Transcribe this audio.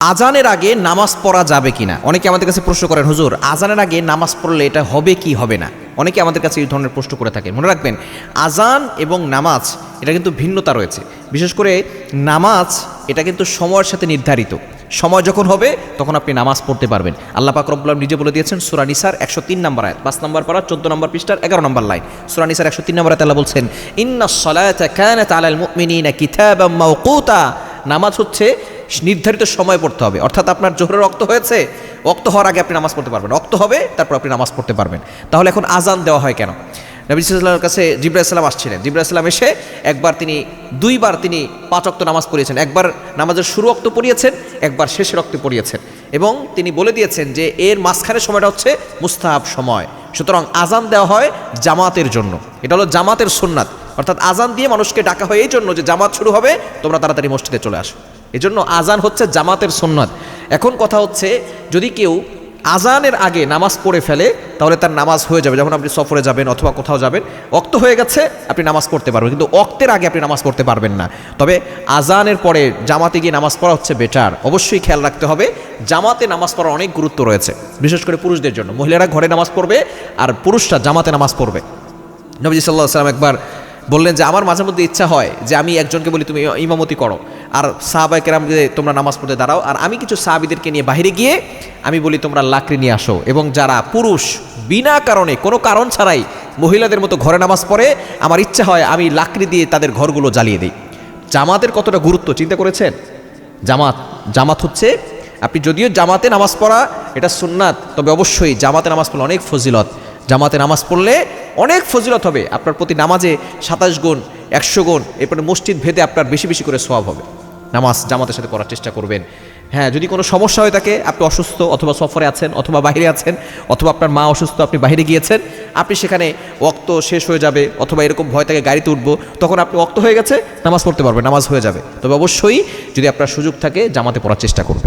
আজানের আগে নামাজ পড়া যাবে কিনা অনেকে আমাদের কাছে প্রশ্ন করেন, হুজুর আজানের আগে নামাজ পড়লে এটা হবে কি হবে না। অনেকে আমাদের কাছে এই ধরনের প্রশ্ন করে থাকেন। মনে রাখবেন, আজান এবং নামাজ এটা কিন্তু ভিন্নতা রয়েছে। বিশেষ করে নামাজ এটা কিন্তু সময়ের সাথে নির্ধারিত। সময় যখন হবে তখন আপনি নামাজ পড়তে পারবেন। আল্লাহ পাক রব্বুল আলামিন নিজে বলে দিয়েছেন সূরা নিসার 103 নম্বর আয়াত, 5 নম্বর পারা 14 নম্বর পৃষ্ঠার 11 নম্বর লাইন। সূরা নিসার 103 নম্বর আয়াতে আল্লাহ বলছেন, ইন্নাস সালাতা কানাত আলাল মুমিনিনা কিতাবাম মাওকুতা। নামাজ হচ্ছে নির্ধারিত সময় পড়তে হবে। অর্থাৎ আপনার জোহরের রক্ত হয়েছে, রক্ত হওয়ার আগে আপনি নামাজ পড়তে পারবেন, রক্ত হবে তারপর আপনি নামাজ পড়তে পারবেন। তাহলে এখন আজান দেওয়া হয় কেন? নবী সাল্লাল্লাহু আলাইহি ওয়াসাল্লামের কাছে জিবরাইল সালাম আসছিলেন। জিবরাইল সালাম এসে দুইবার তিনি 5 ওয়াক্ত নামাজ পড়িয়েছেন। একবার নামাজের শুরু ওয়াক্ত পড়িয়েছেন, একবার শেষের ওয়াক্ত পড়িয়েছেন, এবং তিনি বলে দিয়েছেন যে এর মাঝখানের সময়টা হচ্ছে মুস্তাহাব সময়। সুতরাং আজান দেওয়া হয় জামাতের জন্য, এটা হলো জামাতের সুন্নাত। অর্থাৎ আজান দিয়ে মানুষকে ডাকা হয় এই জন্য যে জামাত শুরু হবে, তোমরা তাড়াতাড়ি মসজিদে চলে আসো। এই জন্য আজান হচ্ছে জামাতের সুন্নাত। এখন কথা হচ্ছে, যদি কেউ আজানের আগে নামাজ পড়ে ফেলে তাহলে তার নামাজ হয়ে যাবে। যখন আপনি সফরে যাবেন অথবা কোথাও যাবেন, ওয়াক্ত হয়ে গেছে, আপনি নামাজ পড়তে পারবেন, কিন্তু ওয়াক্তের আগে আপনি নামাজ পড়তে পারবেন না। তবে আজানের পরে জামাতে গিয়ে নামাজ পড়া হচ্ছে বেটার। অবশ্যই খেয়াল রাখতে হবে, জামাতে নামাজ পড়ার অনেক গুরুত্ব রয়েছে, বিশেষ করে পুরুষদের জন্য। মহিলারা ঘরে নামাজ পড়বে আর পুরুষরা জামাতে নামাজ পড়বে। নবীজি সাল্লাল্লাহু আলাইহি ওয়াসাল্লাম একবার বললেন যে আমার মাঝে মধ্যে ইচ্ছা হয় যে আমি একজনকে বলি তুমি ইমামতি করো, আর সাহাবায়ে কেরামকে তোমরা নামাজ পড়তে দাঁড়াও, আর আমি কিছু সাহাবীদেরকে নিয়ে বাইরে গিয়ে আমি বলি তোমরা লাকড়ি নিয়ে আসো। এবং যারা পুরুষ বিনা কারণে, কোনো কারণ ছাড়াই মহিলাদের মতো ঘরে নামাজ পড়ে, আমার ইচ্ছা হয় আমি লাকড়ি দিয়ে তাদের ঘরগুলো জ্বালিয়ে দিই। জামাতের কতটা গুরুত্ব চিন্তা করেছেন? জামাত হচ্ছে, আপনি যদিও জামাতে নামাজ পড়া এটা সুন্নাত, তবে অবশ্যই জামাতে নামাজ পড়লে অনেক ফজিলত। জামাতে নামাজ পড়লে অনেক ফজিলত হবে আপনার প্রতি। নামাজে 27 গুণ, 100 গুণ, এরপরে মসজিদ ভেদে আপনার বেশি বেশি করে সওয়াব হবে। নামাজ জামাতের সাথে পড়ার চেষ্টা করবেন। হ্যাঁ, যদি কোনো সমস্যা হয়ে থাকে, আপনি অসুস্থ অথবা সফরে আছেন অথবা বাইরে আছেন, অথবা আপনার মা অসুস্থ, আপনি বাইরে গিয়েছেন, আপনি সেখানে ওয়াক্ত শেষ হয়ে যাবে অথবা এরকম ভয় থাকে গাড়িতে উঠবো, তখন আপনি ওয়াক্ত হয়ে গেছে, নামাজ পড়তে পারবেন, নামাজ হয়ে যাবে। তবে অবশ্যই যদি আপনার সুযোগ থাকে জামাতে পড়ার চেষ্টা করবেন।